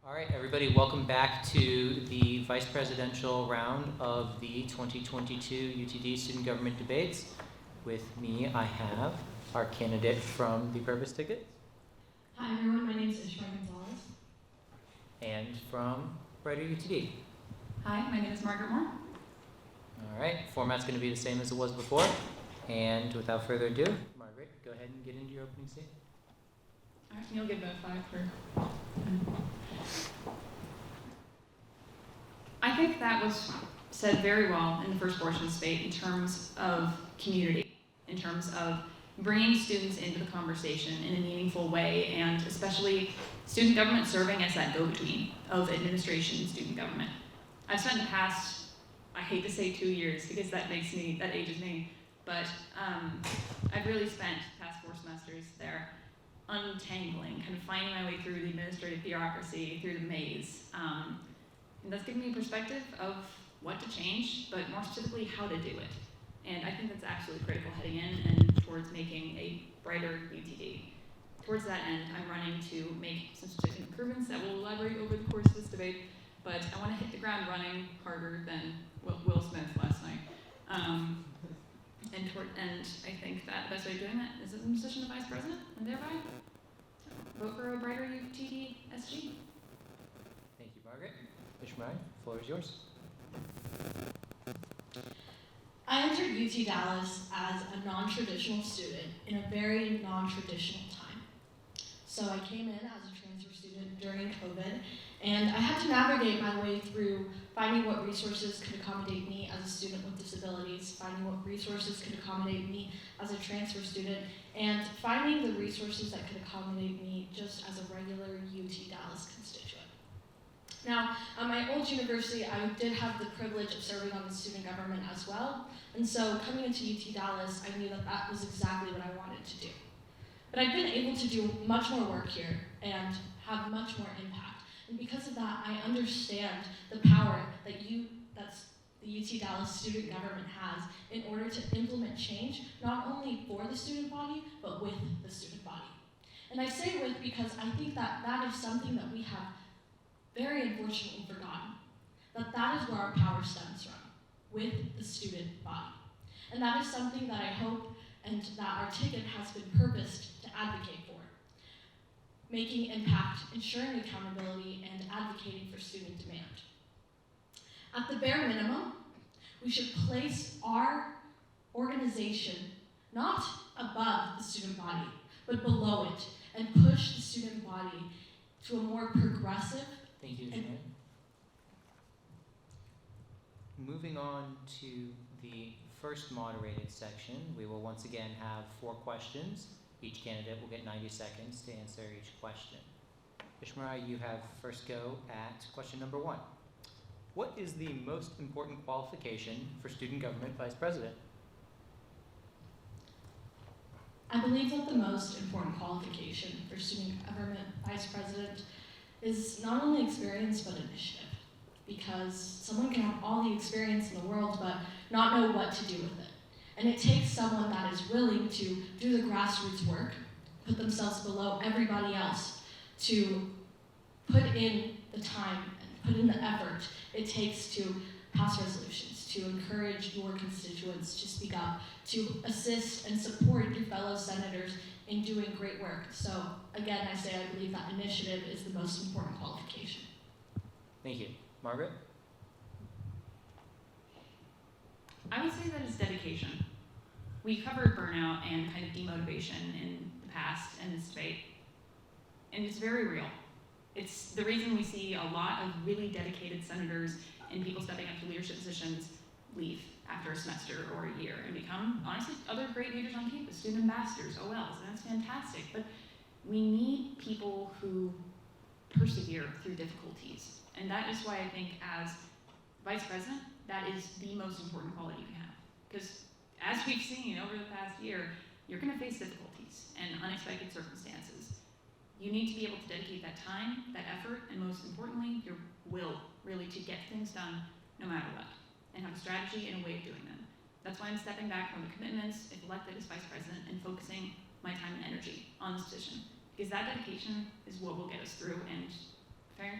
All right, everybody, welcome back to the vice presidential round of the 2022 UTD student government debates. With me, I have our candidate from the purpose ticket. Hi everyone, my name is Ishmerai Gonzalez. And from Brighter UTD. Hi, my name is Margaret Moore. All right, format's going to be the same as it was before. And without further ado, Margaret, go ahead and get into your opening statement. All right, you'll give it a 5 for. I think that was said very well in the first portion of the debate in terms of community, in terms of bringing students into the conversation in a meaningful way, and especially student government serving as that go-between of administration and student government. I've spent the past, I hate to say 2 years because that ages me, but I've really spent the past 4 semesters there untangling, kind of finding my way through the administrative bureaucracy, through the maze. And that's given me a perspective of what to change, but more specifically how to do it. And I think that's absolutely critical heading in and towards making a brighter UTD. Towards that end, I'm running to make some specific improvements that will elaborate over the course of this debate, but I want to hit the ground running harder than Will Smith last night. And I think that the best way of doing that is in the position of vice president, and thereby vote for a brighter UTD SG. Thank you, Margaret. Ishmerai, the floor is yours. I entered UT Dallas as a non-traditional student in a very non-traditional time. So I came in as a transfer student during COVID, and I had to navigate my way through finding what resources could accommodate me as a student with disabilities, finding what resources could accommodate me as a transfer student, and finding the resources that could accommodate me just as a regular UT Dallas constituent. Now, at my old university, I did have the privilege of serving on the student government as well, and so coming into UT Dallas, I knew that that was exactly what I wanted to do. But I've been able to do much more work here and have much more impact. And because of that, I understand the power that the UT Dallas student government has in order to implement change, not only for the student body, but with the student body. And I say with because I think that that is something that we have very unfortunately forgotten, that is where our power stems from, with the student body. And that is something that I hope and that our ticket has been purposed to advocate for. Making impact, ensuring accountability, and advocating for student demand. At the bare minimum, we should place our organization not above the student body, but below it, and push the student body to a more progressive. Thank you, Ishmerai. Moving on to the first moderated section, we will once again have 4 questions. Each candidate will get 90 seconds to answer each question. Ishmerai, you have first go at question number 1. What is the most important qualification for student government vice president? I believe that the most important qualification for student government vice president is not only experience, but initiative. Because someone can have all the experience in the world, but not know what to do with it. And it takes someone that is willing to do the grassroots work, put themselves below everybody else, to put in the time and put in the effort it takes to pass resolutions, to encourage your constituents to speak up, to assist and support your fellow senators in doing great work. So again, I say I believe that initiative is the most important qualification. Thank you. Margaret? I would say that it's dedication. We covered burnout and kind of demotivation in the past in this debate, and it's very real. It's the reason we see a lot of really dedicated senators and people stepping up to leadership positions leave after a semester or a year and become, honestly, other great leaders on campus, student ambassadors, OLs, and that's fantastic. But we need people who persevere through difficulties. And that is why I think as vice president, that is the most important quality you can have. Because as we've seen over the past year, you're going to face difficulties and unexpected circumstances. You need to be able to dedicate that time, that effort, and most importantly, your will, really, to get things done no matter what, and have a strategy and a way of doing them. That's why I'm stepping back from the commitments, if elected as vice president, and focusing my time and energy on this position. Because that dedication is what will get us through and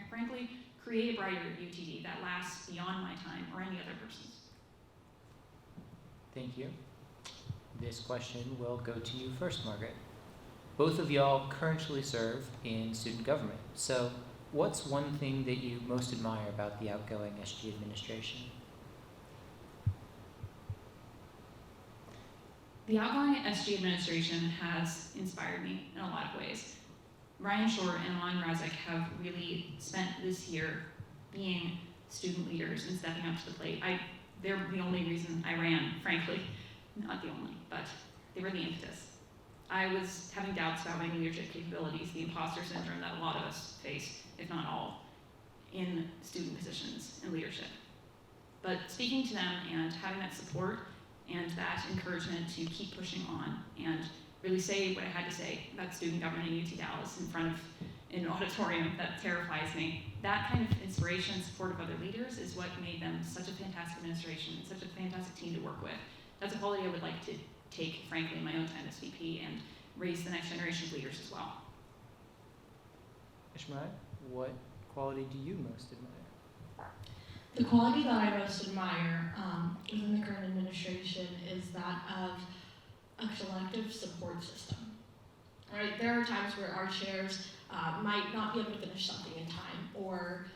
frankly, create a brighter UTD that lasts beyond my time or any other person's. Thank you. This question will go to you first, Margaret. Both of y'all currently serve in student government. So what's one thing that you most admire about the outgoing SG administration? The outgoing SG administration has inspired me in a lot of ways. Ryan Short and Alon Razik have really spent this year being student leaders and stepping up to the plate. They're the only reason I ran, frankly. Not the only, but they were the impetus. I was having doubts about my leadership capabilities, the imposter syndrome that a lot of us face, if not all, in student positions and leadership. But speaking to them and having that support and that encouragement to keep pushing on and really say what I had to say about student government in UT Dallas in front of an auditorium that terrifies me, that kind of inspiration and support of other leaders is what made them such a fantastic administration, such a fantastic team to work with. That's a quality I would like to take, frankly, in my own time as VP and raise the next generation of leaders as well. Ishmerai, what quality do you most admire? The quality that I most admire within the current administration is that of a collective support system. Right? There are times where our chairs might not be able to finish something in time or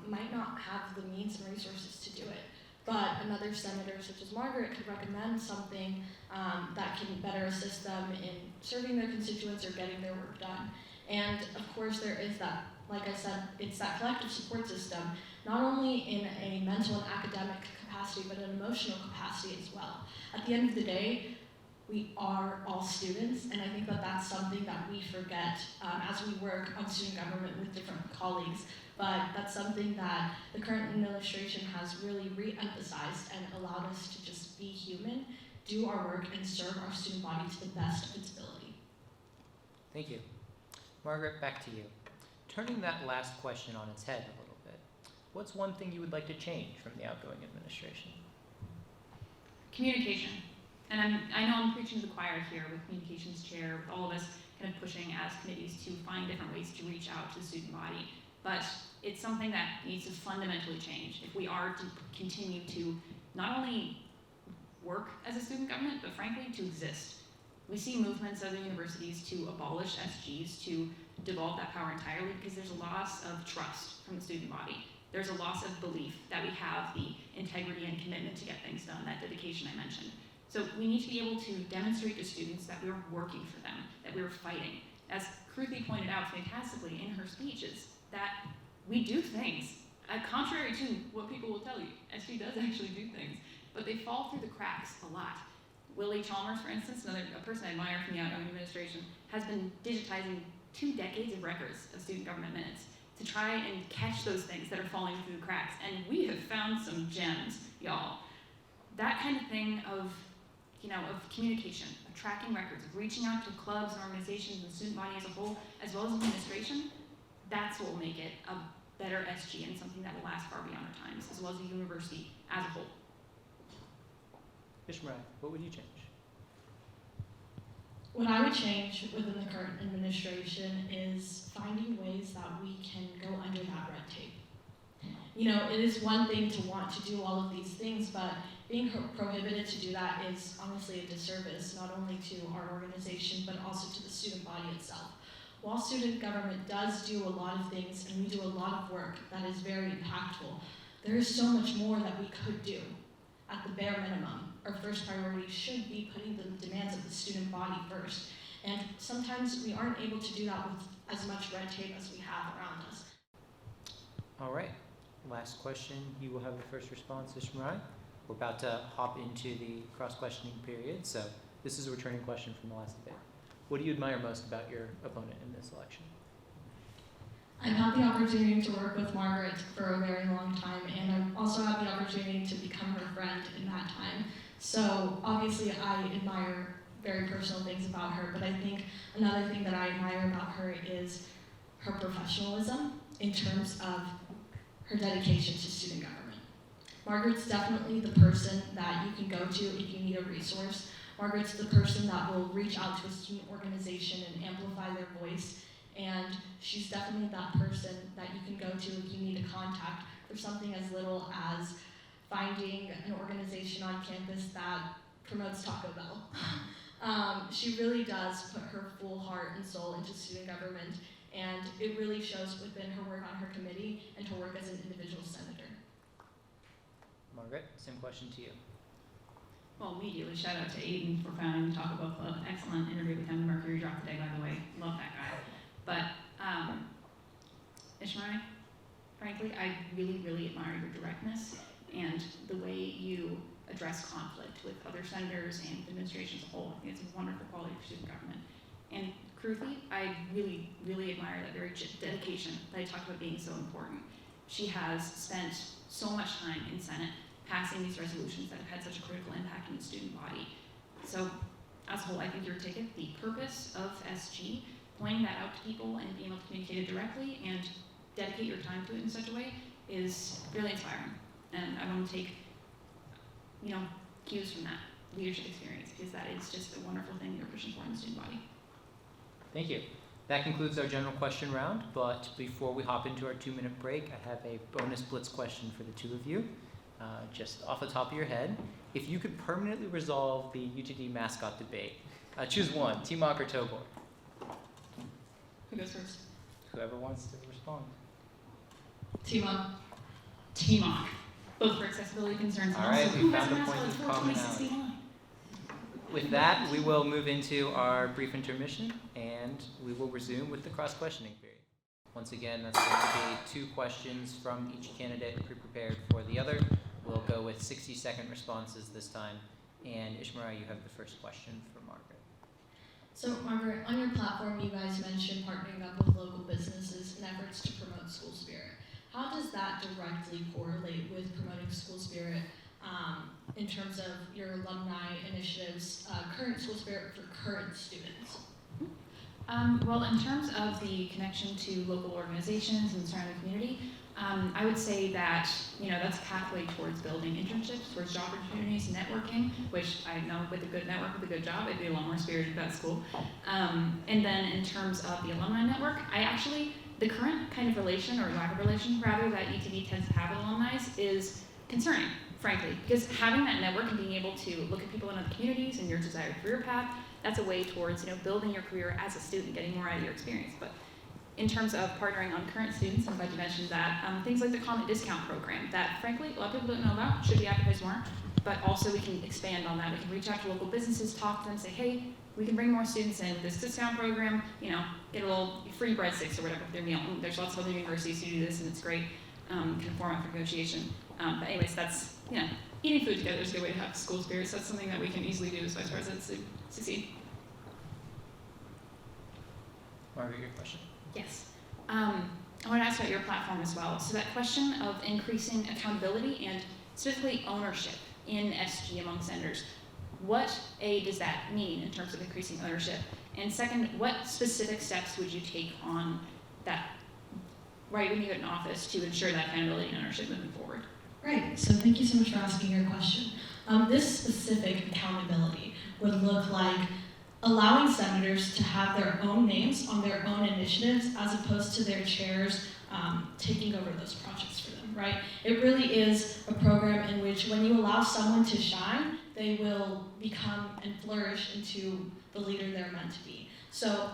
might not have the means and resources to do it. But another senator, such as Margaret, could recommend something that can better assist them in serving their constituents or getting their work done. And of course, there is that, like I said, it's that collective support system, not only in a mental and academic capacity, but an emotional capacity as well. At the end of the day, we are all students, and I think that that's something that we forget as we work on student government with different colleagues. But that's something that the current administration has really re-emphasized and allowed us to just be human, do our work, and serve our student body to the best of its ability. Thank you. Margaret, back to you. Turning that last question on its head a little bit, what's one thing you would like to change from the outgoing administration? Communication. And I know I'm preaching to the choir here with communications chair, with all of us kind of pushing as committees to find different ways to reach out to the student body. But it's something that needs to fundamentally change if we are to continue to not only work as a student government, but frankly, to exist. We see movements of the universities to abolish SGs, to devolve that power entirely, because there's a loss of trust from the student body. There's a loss of belief that we have the integrity and commitment to get things done, that dedication I mentioned. So we need to be able to demonstrate to students that we're working for them, that we're fighting. As Kruthi pointed out fantastically in her speeches, that we do things. Contrary to what people will tell you, SG does actually do things, but they fall through the cracks a lot. Willie Chalmers, for instance, a person I admire from the outgoing administration, has been digitizing 2 decades of records of student government minutes to try and catch those things that are falling through the cracks. And we have found some gems, y'all. That kind of thing of communication, of tracking records, of reaching out to clubs and organizations and the student body as a whole, as well as administration, that's what will make it a better SG and something that will last far beyond our times, as well as the university as a whole. Ishmerai, what would you change? What I would change within the current administration is finding ways that we can go under that red tape. It is one thing to want to do all of these things, but being prohibited to do that is honestly a disservice, not only to our organization, but also to the student body itself. While student government does do a lot of things, and we do a lot of work that is very impactful, there is so much more that we could do. At the bare minimum, our first priority should be putting the demands of the student body first. And sometimes we aren't able to do that with as much red tape as we have around us. All right, last question. You will have the first response, Ishmerai. We're about to hop into the cross-questioning period, so this is a returning question from the last debate. What do you admire most about your opponent in this election? I've had the opportunity to work with Margaret for a very long time, and I've also had the opportunity to become her friend in that time. So obviously I admire very personal things about her, but I think another thing that I admire about her is her professionalism in terms of her dedication to student government. Margaret's definitely the person that you can go to if you need a resource. Margaret's the person that will reach out to a student organization and amplify their voice and she's definitely that person that you can go to if you need a contact for something as little as finding an organization on campus that promotes Taco Bell. She really does put her full heart and soul into student government, and it really shows within her work on her committee and her work as an individual senator. Margaret, same question to you. Well, immediately shout out to Aiden for founding the Taco Bell Club. Excellent interview with him. Mercury dropped the day, by the way. Love that guy. But Ishmerai, frankly, I really, really admire your directness and the way you address conflict with other senators and the administration as a whole. I think it's a wonderful quality for student government. And Kruthi, I really, really admire that very dedication that I talked about being so important. She has spent so much time in Senate passing these resolutions that have had such a critical impact on the student body. So as a whole, I think your ticket, the purpose of SG, pointing that out to people and being able to communicate it directly and dedicate your time to it in such a way is really inspiring. And I want to take, cues from that leadership experience, because that is just a wonderful thing you're pushing for in the student body. Thank you. That concludes our general question round, but before we hop into our 2-minute break, I have a bonus blitz question for the two of you. Just off the top of your head, if you could permanently resolve the UTD mascot debate, choose one, T-Mock or Tobor? Who goes first? Whoever wants to respond. T-Mock. T-Mock. Both for accessibility concerns and All right, also we who has found a a mascot point of before commonality. 2069? With that, we will move into our brief intermission, and we will resume with the cross-questioning period. Once again, that's going to be 2 questions from each candidate pre-prepared for the other. We'll go with 60-second responses this time. And Ishmerai, you have the first question for Margaret. So Margaret, on your platform, you guys mentioned partnering up with local businesses in efforts to promote school spirit. How does that directly correlate with promoting school spirit in terms of your alumni initiatives, current school spirit for current students? Well, in terms of the connection to local organizations and the surrounding community, I would say that, that's a pathway towards building internships, towards job opportunities, networking, which I know with a good network, with a good job, I'd be a lot more spirited at that school. And then in terms of the alumni network, the current kind of relation, or lack of relation rather, that UTD tends to have with alumni is concerning, frankly, because having that network and being able to look at people in other communities and your desired career path, that's a way towards, building your career as a student, getting more out of your experience. But in terms of partnering on current students, I'm glad you mentioned that, things like the Comet Discount Program that, frankly, a lot of people don't know about, should be advertised more, but also we can expand on that. We can reach out to local businesses, talk to them, say, hey, we can bring more students in with this discount program, get a little free breadsticks or whatever for their meal. There's lots of other universities who do this, and it's great, kind of format for negotiation. But anyways, that's, eating food together is a good way to have school spirits. That's something that we can easily do as vice presidents to succeed. Margaret, your question. Yes. I want to ask about your platform as well. So that question of increasing accountability and specifically ownership in SG among senators, what does that mean in terms of increasing ownership? And second, what specific steps would you take on that right when you get in office to ensure that accountability and ownership moving forward? Right, so thank you so much for asking your question. This specific accountability would look like allowing senators to have their own names on their own initiatives as opposed to their chairs taking over those projects for them, right? It really is a program in which when you allow someone to shine, they will become and flourish into the leader they're meant to be. So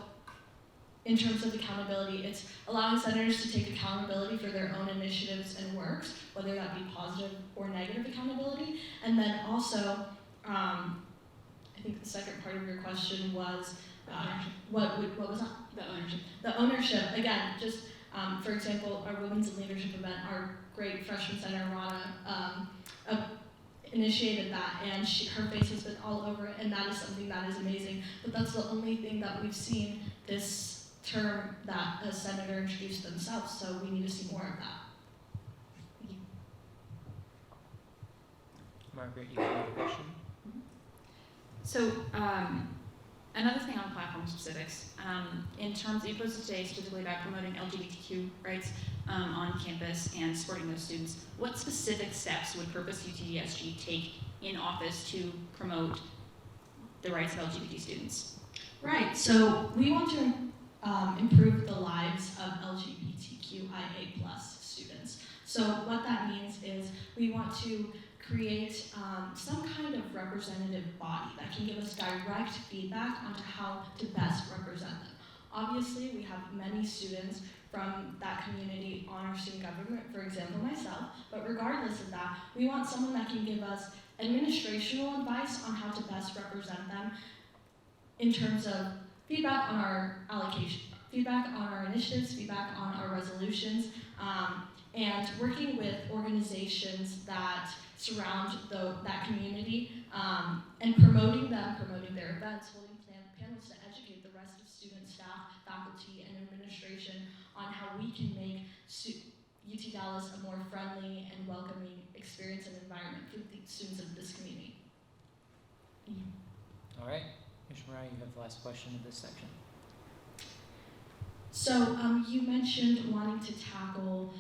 in terms of accountability, it's allowing senators to take accountability for their own initiatives and works, whether that be positive or negative accountability. And then also, I think the second part of your question was, what was that? The ownership. The ownership, again, just for example, our Women's in Leadership event, our great freshman senator, Rana, initiated that, and her face has been all over it, and that is something that is amazing. But that's the only thing that we've seen this term that a senator introduced themselves, so we need to see more of that. Thank you. Margaret, you have another question? So another thing on platform specifics, in terms, you posted today specifically about promoting LGBTQ rights on campus and supporting those students. What specific steps would Purpose UTDSG take in office to promote the rights of LGBT students? Right, so we want to improve the lives of LGBTQIA+ students. So what that means is we want to create some kind of representative body that can give us direct feedback onto how to best represent them. Obviously, we have many students from that community on our student government, for example, myself, but regardless of that, we want someone that can give us administrational advice on how to best represent them in terms of feedback on our allocation, feedback on our initiatives, feedback on our resolutions, and working with organizations that surround that community, and promoting them, promoting their events, holding panels to educate the rest of students, staff, faculty, and administration on how we can make UT Dallas a more friendly and welcoming experience and environment for the students of this community. All right, Ishmerai, you have the last question of this section. So you mentioned wanting to tackle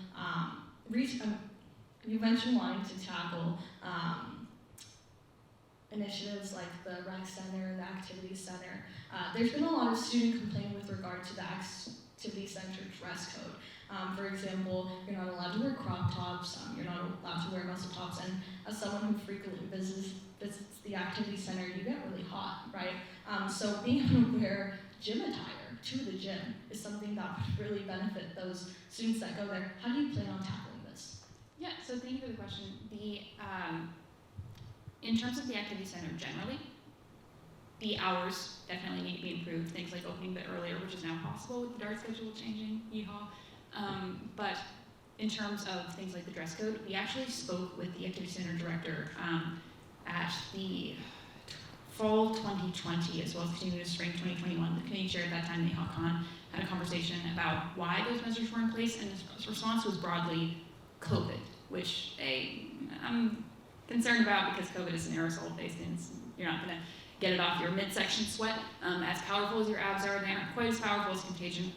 initiatives like the rec center and the activity center. There's been a lot of student complaining with regard to the activity center dress code. For example, you're not allowed to wear crop tops, you're not allowed to wear muscle tops, and as someone who frequently visits the activity center, you get really hot, right? So being able to wear gym attire to the gym is something that would really benefit those students that go there. How do you plan on tackling this? Yeah, so thank you for the question. In terms of the activity center generally, the hours definitely need to be improved. Things like opening a bit earlier, which is now possible with the DART schedule changing, yeehaw. But in terms of things like the dress code, we actually spoke with the activity center director at the fall 2020 as well as continuing to spring 2021. The committee chair at that time, Nehal Khan, had a conversation about why those measures were in place, and his response was broadly COVID, which I'm concerned about because COVID is an aerosol-based thing. You're not going to get it off your midsection sweat. As powerful as your abs are, they aren't quite as powerful as contagion.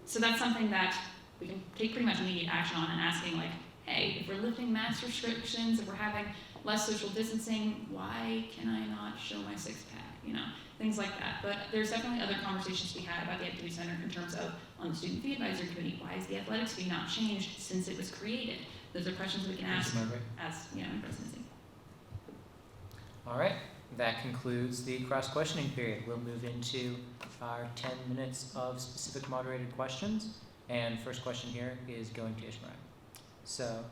So that's something that we can take pretty much immediate action on, and asking like, hey, if we're lifting mask restrictions, if we're having less social distancing, why can I not show my six-pack? Things like that. But there's definitely other conversations we had about the activity center in terms of on the student fee advisory committee, why is the athletics fee not changed since it was created? Those are questions we can ask as in presidency. All right, that concludes the cross-questioning period. We'll move into our 10 minutes of specific moderated questions. And first question here is going to Ishmerai. So,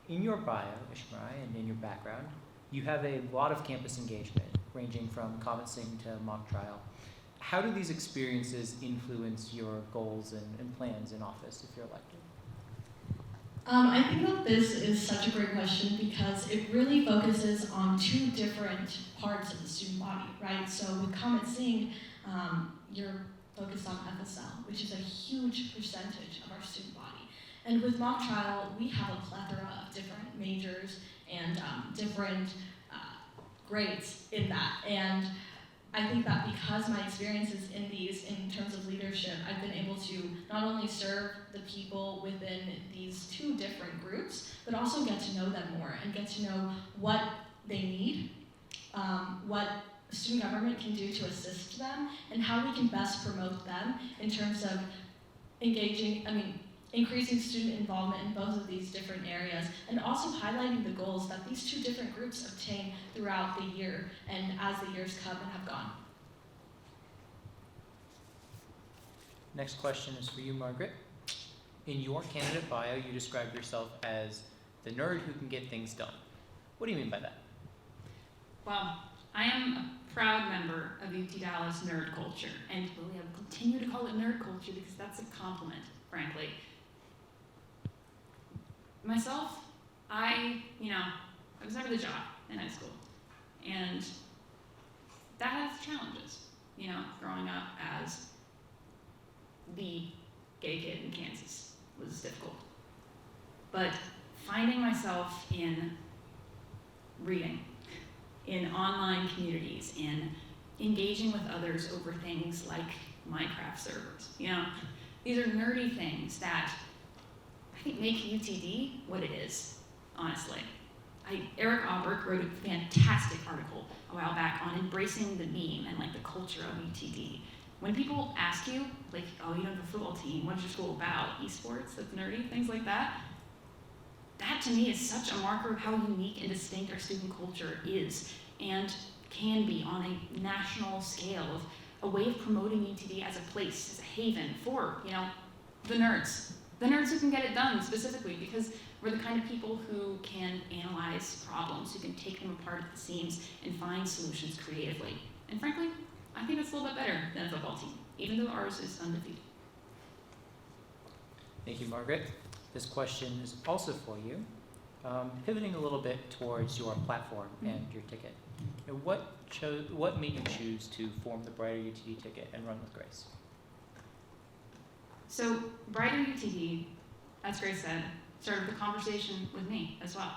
in your bio, Ishmerai, and in your background, you have a lot of campus engagement, ranging from commencing to mock trial. How do these experiences influence your goals and plans in office if you're elected? I think that this is such a great question because it really focuses on two different parts of the student body, right? So with commencing, you're focused on FSL, which is a huge percentage of our student body. And with mock trial, we have a plethora of different majors and different grades in that. And I think that because my experiences in these, in terms of leadership, I've been able to not only serve the people within these two different groups, but also get to know them more and get to know what they need, what student government can do to assist them, and how we can best promote them in terms of increasing student involvement in both of these different areas, and also highlighting the goals that these two different groups obtain throughout the year and as the years come and have gone. Next question is for you, Margaret. In your candidate bio, you describe yourself as the nerd who can get things done. What do you mean by that? Well, I am a proud member of UT Dallas nerd culture, and we'll continue to call it nerd culture because that's a compliment, frankly. Myself, I was never the jock in high school, and that has challenges, growing up as the gay kid in Kansas was difficult. But finding myself in reading, in online communities, in engaging with others over things like Minecraft servers, these are nerdy things that I think make UTD what it is, honestly. Eric Auberk wrote a fantastic article a while back on embracing the meme and the culture of UTD. when people ask you, like, oh, you don't have a football team, what's your school about? Esports, that's nerdy, things like that. That to me is such a marker of how unique and distinct our student culture is and can be on a national scale, of a way of promoting UTD as a place, as a haven for, the nerds. The nerds who can get it done specifically, because we're the kind of people who can analyze problems, who can take them apart at the seams and find solutions creatively. And frankly, I think it's a little bit better than a football team, even though ours is undefeated. Thank you, Margaret. This question is also for you. Pivoting a little bit towards your platform and your ticket. What made you choose to form the Brighter UTD ticket and run with Grace? So Brighter UTD, as Grace said, started the conversation with me as well.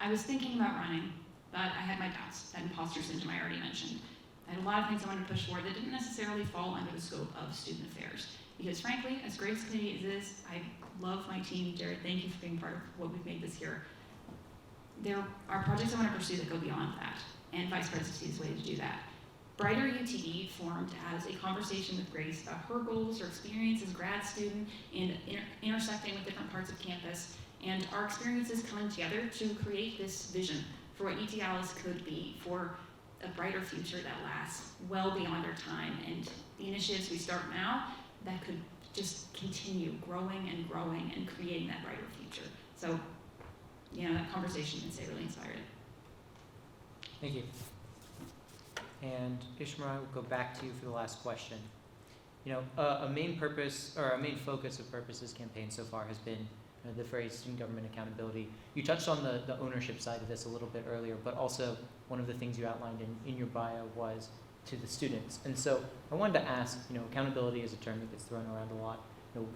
I was thinking about running, but I had my doubts, that imposter syndrome I already mentioned. I had a lot of things I wanted to push forward that didn't necessarily fall under the scope of student affairs. Because frankly, as Grace committee is, I love my team. Jared, thank you for being part of what we've made this year. There are projects I want to pursue that go beyond that, and vice presidency is a way to do that. Brighter UTD formed as a conversation with Grace about her goals, her experience as a grad student, and intersecting with different parts of campus, and our experiences coming together to create this vision for what UT could be, for a brighter future that lasts well beyond our time, and the initiatives we start now that could just continue growing and creating that brighter future. So, that conversation, I'd say, really inspired it. Thank you. And Ishmerai, we'll go back to you for the last question. A main purpose, or a main focus of Purpose's campaign so far has been the phrase student government accountability. You touched on the ownership side of this a little bit earlier, but also one of the things you outlined in your bio was to the students. And so I wanted to ask, accountability is a term that gets thrown around a lot.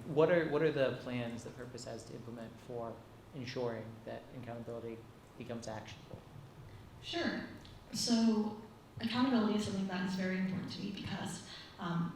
What are the plans that Purpose has to implement for ensuring that accountability becomes actionable? Sure. So accountability is something that is very important to me because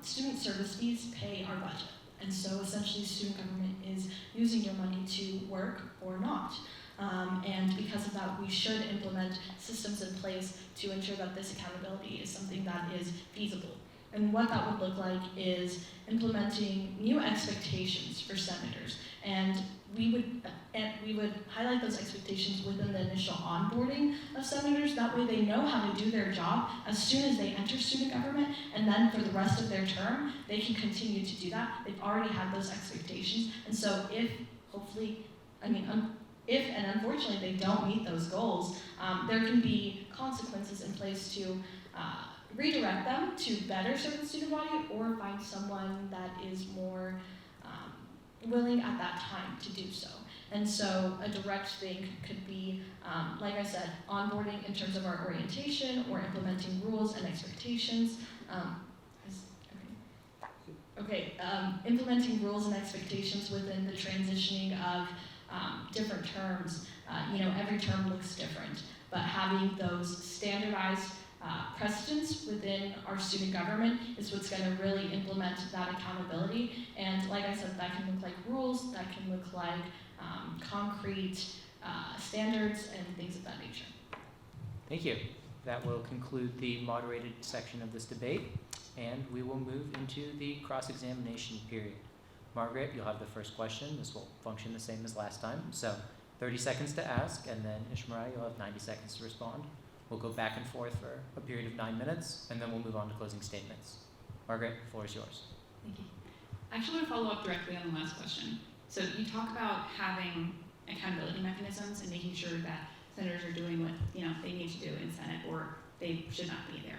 student service fees pay our budget. And so essentially student government is using your money to work or not. And because of that, we should implement systems in place to ensure that this accountability is something that is feasible. And what that would look like is implementing new expectations for senators. And we would highlight those expectations within the initial onboarding of senators. That way they know how to do their job as soon as they enter student government, and then for the rest of their term, they can continue to do that. They've already had those expectations. And so if and unfortunately they don't meet those goals, there can be consequences in place to redirect them to better serve the student body or find someone that is more willing at that time to do so. And so a direct thing could be, like I said, onboarding in terms of our orientation or implementing rules and expectations. Implementing rules and expectations within the transitioning of different terms. Every term looks different, but having those standardized precedents within our student government is what's going to really implement that accountability. And like I said, that can look like rules, that can look like concrete standards and things of that nature. Thank you. That will conclude the moderated section of this debate, and we will move into the cross-examination period. Margaret, you'll have the first question. This will function the same as last time. So 30 seconds to ask, and then Ishmerai, you'll have 90 seconds to respond. We'll go back and forth for a period of 9 minutes, and then we'll move on to closing statements. Margaret, the floor is yours. Thank you. I actually want to follow up directly on the last question. So you talk about having accountability mechanisms and making sure that senators are doing what they need to do in Senate, or they should not be there.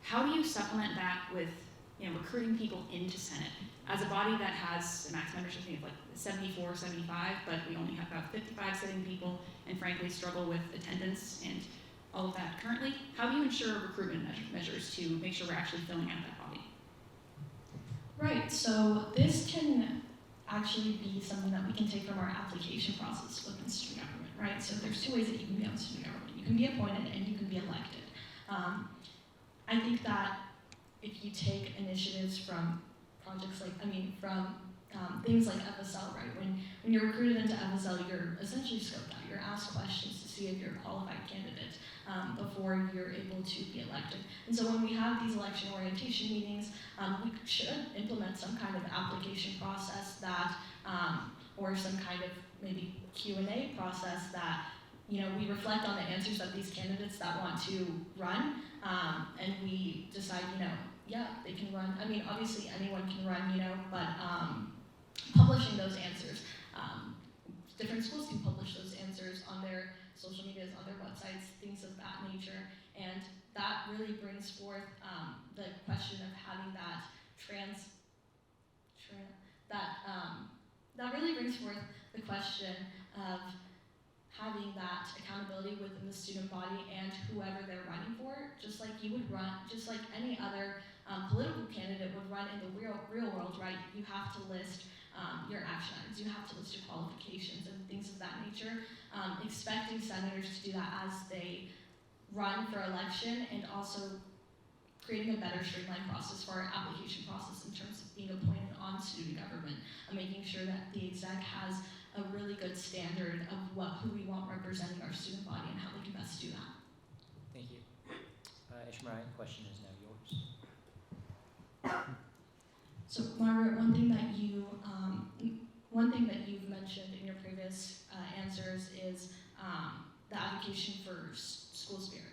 How do you supplement that with recruiting people into Senate? As a body that has a max membership of like 74, 75, but we only have about 55 sitting people, and frankly struggle with attendance and all of that currently, how do you ensure recruitment measures to make sure we're actually filling out that body? Right, so this can actually be something that we can take from our application process within student government, right? So there's two ways that you can be on student government. You can be appointed and you can be elected. I think that if you take initiatives from projects things like FSL, right? When you're recruited into FSL, you're essentially scoped out. You're asked questions to see if you're a qualified candidate before you're able to be elected. And so when we have these election orientation meetings, we should implement some kind of application process that, or some kind of maybe Q&A process that, you know, we reflect on the answers of these candidates that want to run, and we decide, you know, yeah, they can run. I mean, obviously anyone can run, you know, but publishing those answers. Different schools can publish those answers on their social medias, on their websites, things of that nature, and that really brings forth the question of having that that really brings forth the question of having that accountability within the student body and whoever they're running for, just like you would run, just like any other political candidate would run in the real world, right? You have to list your action items, you have to list your qualifications and things of that nature. Expecting senators to do that as they run for election, and also creating a better streamlined process for our application process in terms of being appointed on student government, and making sure that the exec has a really good standard of who we want representing our student body and how they can best do that. Thank you. Ishmerai, the question is now yours. So Margaret, one thing that you've mentioned in your previous answers is the advocation for school spirit.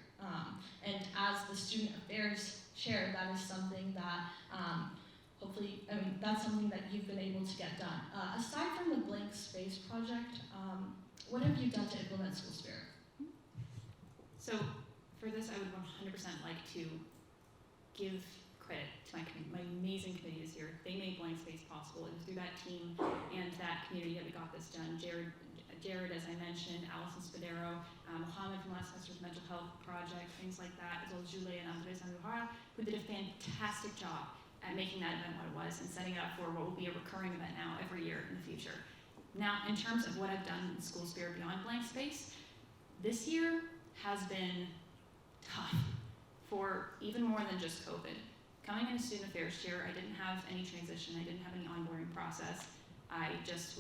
And as the student affairs chair, that is something that hopefully, I mean, that's something that you've been able to get done. Aside from the Blank Space project, what have you done to implement school spirit? So for this, I would 100% like to give credit to my amazing committee this year. They made Blank Space possible. It was through that team and that community that we got this done. Jared, as I mentioned, Allison Spadero, Mohammed from last semester's mental health project, things like that, as well as Julie and Andres Andujar, who did a fantastic job at making that event what it was and setting it up for what will be a recurring event now every year in the future. Now, in terms of what I've done in School Spirit Beyond Blank Space, this year has been tough for even more than just COVID. Coming in as student affairs chair, I didn't have any transition, I didn't have any onboarding process. I just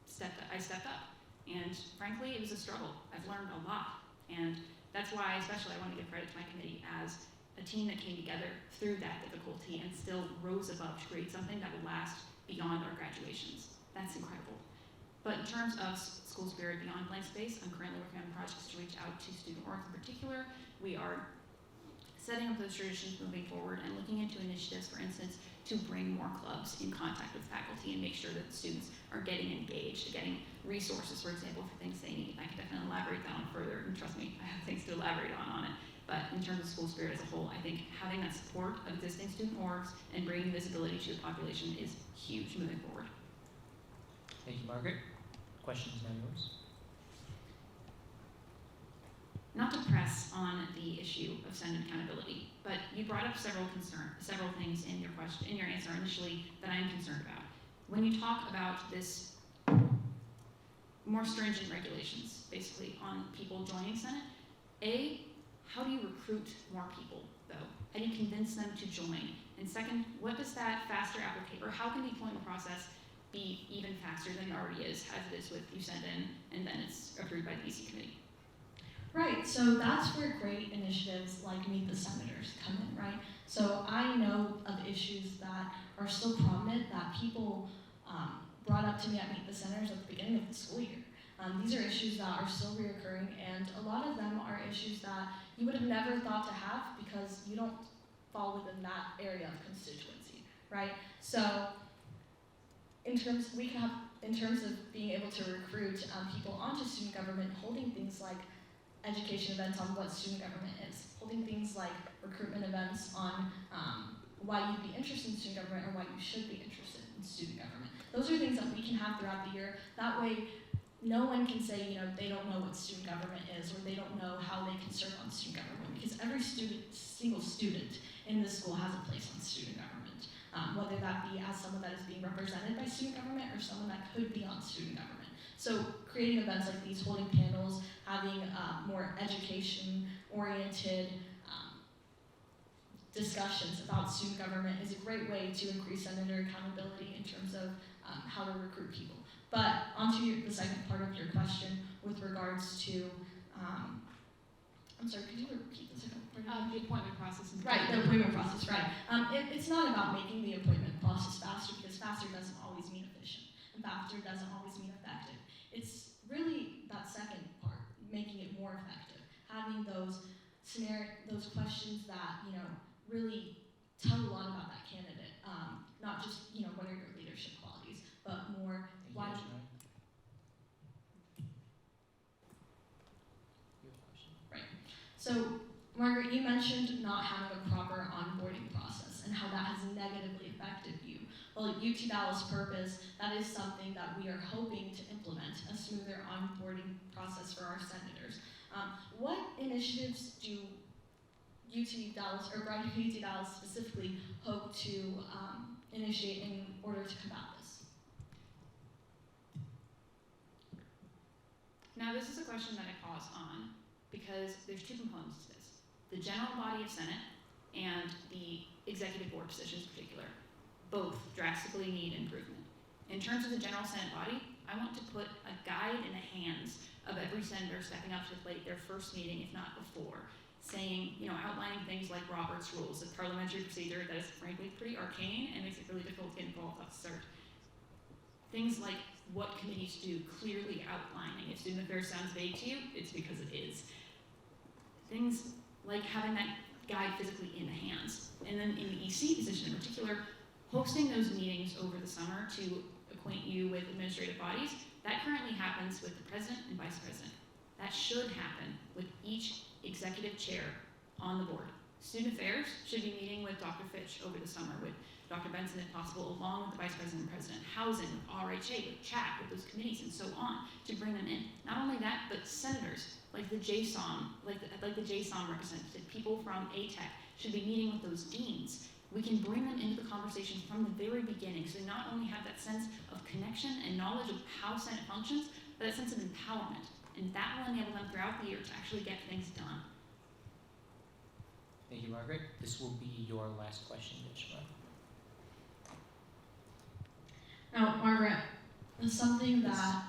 stepped up. And frankly, it was a struggle. I've learned a lot. And that's why, especially, I want to give credit to my committee as a team that came together through that difficulty and still rose above to create something that will last beyond our graduations. That's incredible. But in terms of School Spirit Beyond Blank Space, I'm currently working on projects to reach out to student orgs in particular. We are setting up those traditions moving forward and looking into initiatives, for instance, to bring more clubs in contact with faculty and make sure that the students are getting engaged, getting resources, for example, for things they need. I can definitely elaborate that on further, and trust me, I have things to elaborate on it. But in terms of school spirit as a whole, I think having that support of existing student orgs and bringing visibility to the population is huge moving forward. Thank you, Margaret. Question is now yours. Not to press on the issue of Senate accountability, but you brought up several things in your question, in your answer initially, that I am concerned about. When you talk about this more stringent regulations, basically, on people joining Senate, how do you recruit more people, though? How do you convince them to join? And second, what does that faster application, or how can the appointment process be even faster than it already is, as it is with you send in and then it's approved by the EC committee? Right, so that's where great initiatives like Meet the Senators come in, right? So I know of issues that are still prominent that people brought up to me at Meet the Senators at the beginning of the school year. These are issues that are still reoccurring, and a lot of them are issues that you would have never thought to have because you don't fall within that area of constituency, right? So in terms of being able to recruit people onto student government, holding things like education events on what student government is, holding things like recruitment events on why you'd be interested in student government or why you should be interested in student government. Those are things that we can have throughout the year. That way, no one can say, they don't know what student government is, or they don't know how they can serve on student government, because every single student in this school has a place on student government, whether that be as someone that is being represented by student government or someone that could be on student government. So creating events like these, holding panels, having more education-oriented discussions about student government is a great way to increase senator accountability in terms of how to recruit people. But onto the second part of your question with regards to, I'm sorry, could you repeat the second part? The appointment process. Right, the appointment process, right. It's not about making the appointment process faster, because faster doesn't always mean efficient, and faster doesn't always mean effective. It's really that second part, making it more effective, having those questions that, really tell a lot about that candidate, not just, what are your leadership qualities, but more why. You have a question? Right. So, Margaret, you mentioned not having a proper onboarding process and how that has negatively affected you. Well, at UT Dallas Purpose, that is something that we are hoping to implement, a smoother onboarding process for our senators. What initiatives do UT Dallas, or Brighton UT Dallas specifically, hope to initiate in order to combat this? Now, this is a question that I pause on because there's two components to this. The general body of Senate and the executive board positions in particular, both drastically need improvement. In terms of the general Senate body, I want to put a guide in the hands of every senator stepping up to the plate their first meeting, if not before, saying, outlining things like Robert's rules, a parliamentary procedure that is frankly pretty arcane and makes it really difficult to get involved at the start. Things like what committees do, clearly outlining. If student affairs sounds vague to you, it's because it is. Things like having that guide physically in the hands. And then in the EC position in particular, hosting those meetings over the summer to acquaint you with administrative bodies, that currently happens with the president and vice president. That should happen with each executive chair on the board. Student affairs should be meeting with Dr. Fitch over the summer, with Dr. Benson if possible, along with the vice president and president. Housing, with RHA, with CHAC, with those committees and so on, to bring them in. Not only that, but senators, like the JSOM, like the JSOM representative, people from ATEC should be meeting with those deans. We can bring them into the conversation from the very beginning, so they not only have that sense of connection and knowledge of how Senate functions, but that sense of empowerment. And that will enable them throughout the year to actually get things done. Thank you, Margaret. This will be your last question, Ishmerai. Now, Margaret, it's something that...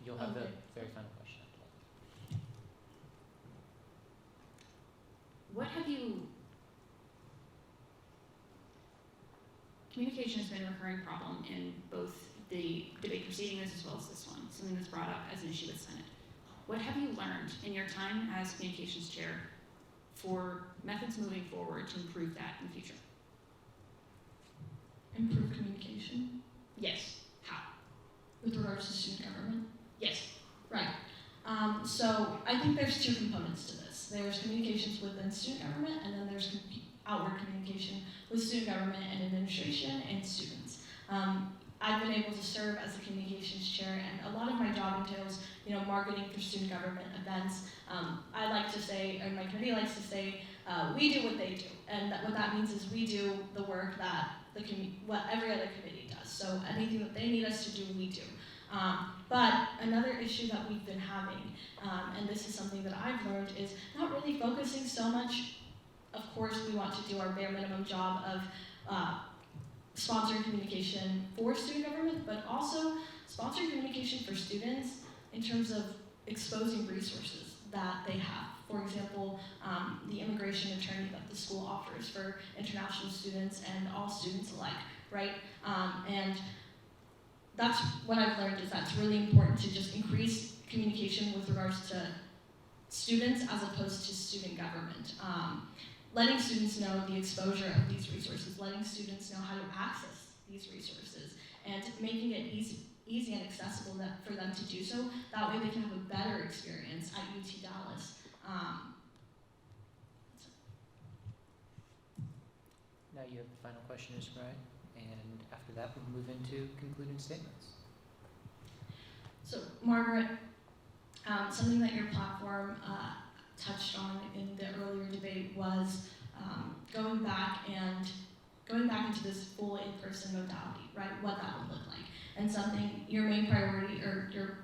You'll have Okay. the very final question after that. What have you... Communication has been a recurring problem in both the debate preceding this as well as this one, something that's brought up as an issue with Senate. What have you learned in your time as communications chair for methods moving forward to improve that in the future? Improve communication Yes. How? with regards to student government. Yes. Right. So I think there's two components to this. There's communications within student government, and then there's outward communication with student government and administration and students. I've been able to serve as a communications chair, and a lot of my job entails, marketing for student government events. I like to say, or my committee likes to say, we do what they do, and what that means is we do the work that what every other committee does. So anything that they need us to do, we do. But another issue that we've been having, and this is something that I've learned, is not really focusing so much. Of course, we want to do our bare minimum job of sponsoring communication for student government, but also sponsoring communication for students in terms of exposing resources that they have. For example, the immigration attorney that the school offers for international students and all students alike, right? And that's what I've learned, is that's really important to just increase communication with regards to students as opposed to student government. Letting students know the exposure of these resources, letting students know how to access these resources, and making it easy and accessible for them to do so. That way they can have a better experience at UT Dallas. Now you have the final question, Ishmerai, and after that we'll move into concluding statements. So, Margaret, something that your platform touched on in the earlier debate was going back into this full in-person modality, right? What that would look like, and something your main priority, or your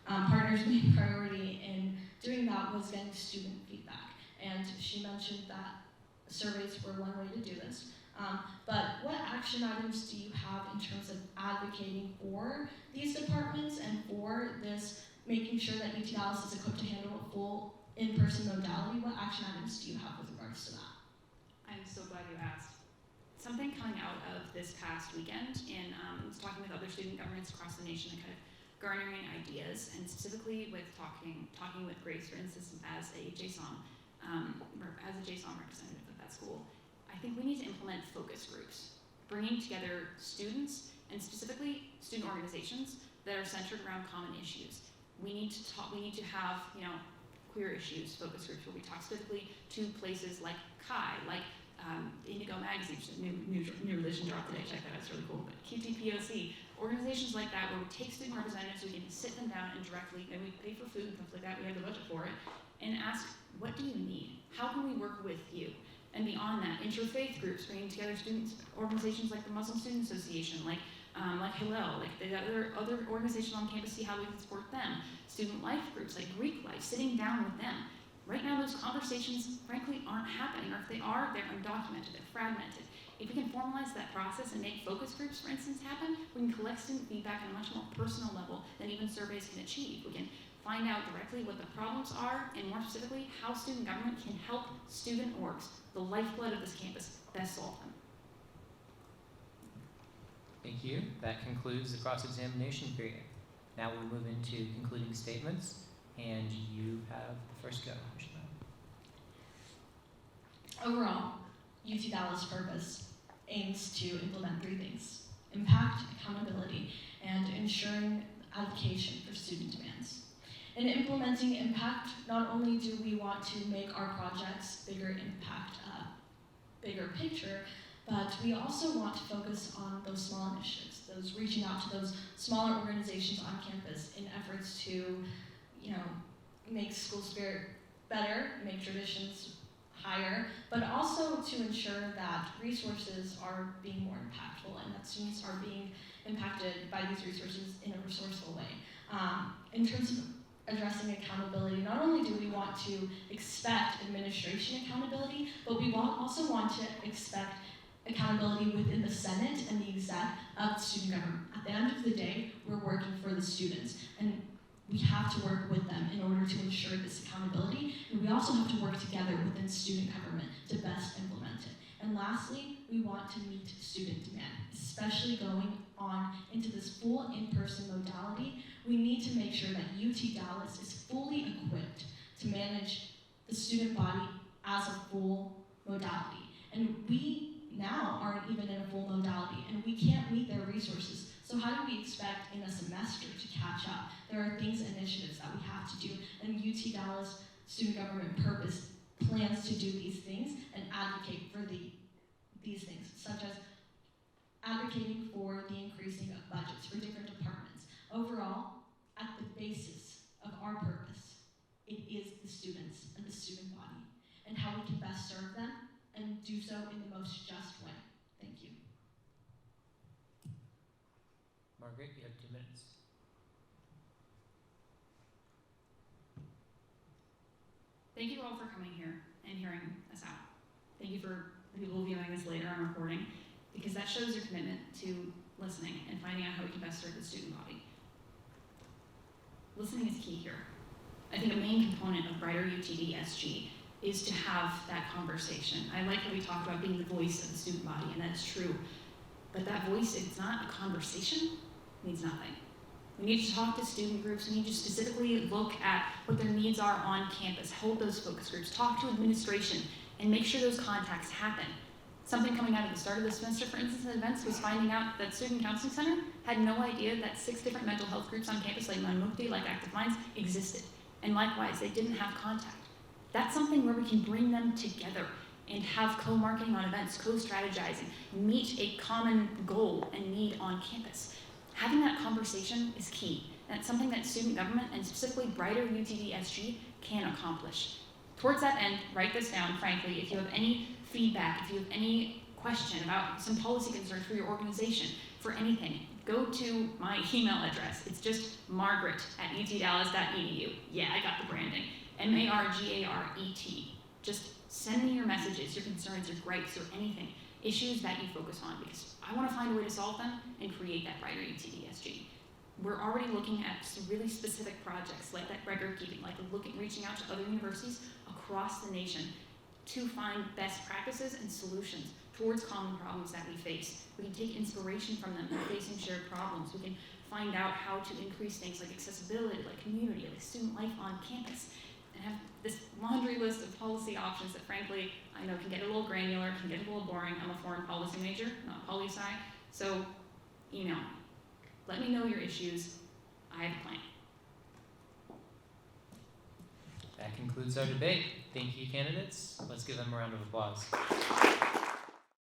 partner's main priority in doing that, was getting student feedback. And she mentioned that surveys were one way to do this. But what action items do you have in terms of advocating for these departments and for this, making sure that UT Dallas is equipped to handle a full in-person modality? What action items do you have with regards to that? I'm so glad you asked. Something coming out of this past weekend in talking with other student governments across the nation and kind of garnering ideas, and specifically with talking with Grace, for instance, as a JSOM representative of that school. I think we need to implement focus groups, bringing together students and specifically student organizations that are centered around common issues. We need to have, queer issues focus groups where we talk specifically to places like Chi, like Indigo Magazine, which is a new religion dropped today, check that out, it's really cool, but QTPOC, organizations like that where we take student representatives, we can sit them down and directly, and we pay for food and stuff like that, we have the budget for it, and ask, what do you need? How can we work with you? And beyond that, interfaith groups, bringing together students, organizations like the Muslim Student Association, like Hillel, like the other organizations on campus, see how we can support them. Student life groups like Greek Life, sitting down with them. Right now, those conversations, frankly, aren't happening, or if they are, they're undocumented, they're fragmented. If we can formalize that process and make focus groups, for instance, happen, we can collect student feedback on a much more personal level than even surveys can achieve. We can find out directly what the problems are, and more specifically, how student government can help student orgs, the lifeblood of this campus, best solve them. Thank you. That concludes the cross-examination period. Now we'll move into concluding statements, and you have the first go, Ishmerai. Overall, UT Dallas' purpose aims to implement three things: impact, accountability, and ensuring advocacy for student demands. In implementing impact, not only do we want to make our projects bigger impact, bigger picture, but we also want to focus on those small initiatives, those reaching out to those smaller organizations on campus in efforts to, make school spirit better, make traditions higher, but also to ensure that resources are being more impactful and that students are being impacted by these resources in a resourceful way. In terms of addressing accountability, not only do we want to expect administration accountability, but we also want to expect accountability within the Senate and the exec of student government. At the end of the day, we're working for the students, and we have to work with them in order to ensure this accountability, and we also have to work together within student government to best implement it. And lastly, we want to meet student demand, especially going on into this full in-person modality. We need to make sure that UT Dallas is fully equipped to manage the student body as a full modality. And we now aren't even in a full modality, and we can't meet their resources. So how do we expect in a semester to catch up? There are things, initiatives that we have to do, and UT Dallas Student Government Purpose plans to do these things and advocate for these things, such as advocating for the increasing of budgets for different departments. Overall, at the basis of our purpose, it is the students and the student body, and how we can best serve them and do so in the most just way. Thank you. Margaret, you have 2 minutes. Thank you all for coming here and hearing us out. Thank you for the people viewing this later on recording, because that shows your commitment to listening and finding out how we can best serve the student body. Listening is key here. I think a main component of Brighter UTD SG is to have that conversation. I like how we talk about being the voice of the student body, and that's true. But that voice, if it's not a conversation, means nothing. We need to talk to student groups. We need to specifically look at what their needs are on campus, hold those focus groups, talk to administration, and make sure those contacts happen. Something coming out at the start of the semester, for instance, in events, was finding out that Student Counseling Center had no idea that 6 different mental health groups on campus, like Manmukti, like Active Minds, existed. And likewise, they didn't have contact. That's something where we can bring them together and have co-marketing on events, co-strategizing, meet a common goal and need on campus. Having that conversation is key. And it's something that student government, and specifically Brighter UTD SG, can accomplish. Towards that end, write this down, frankly. If you have any feedback, if you have any question about some policy concerns for your organization, for anything, go to my email address. It's just margaret@utdallas.edu. Yeah, I got the branding. MARGARET. Just send me your messages, your concerns, your gripes, or anything. issues that you focus on, because I want to find a way to solve them and create that brighter UTD SG. We're already looking at some really specific projects like that record keeping, like reaching out to other universities across the nation to find best practices and solutions towards common problems that we face. We can take inspiration from them in facing shared problems. We can find out how to increase things like accessibility, like community, like student life on campus, and have this laundry list of policy options that frankly, I know can get a little granular, can get a little boring. I'm a foreign policy major, not poli-sci, so email me. Let me know your issues. I have a plan. That concludes our debate. Thank you, candidates. Let's give them a round of applause.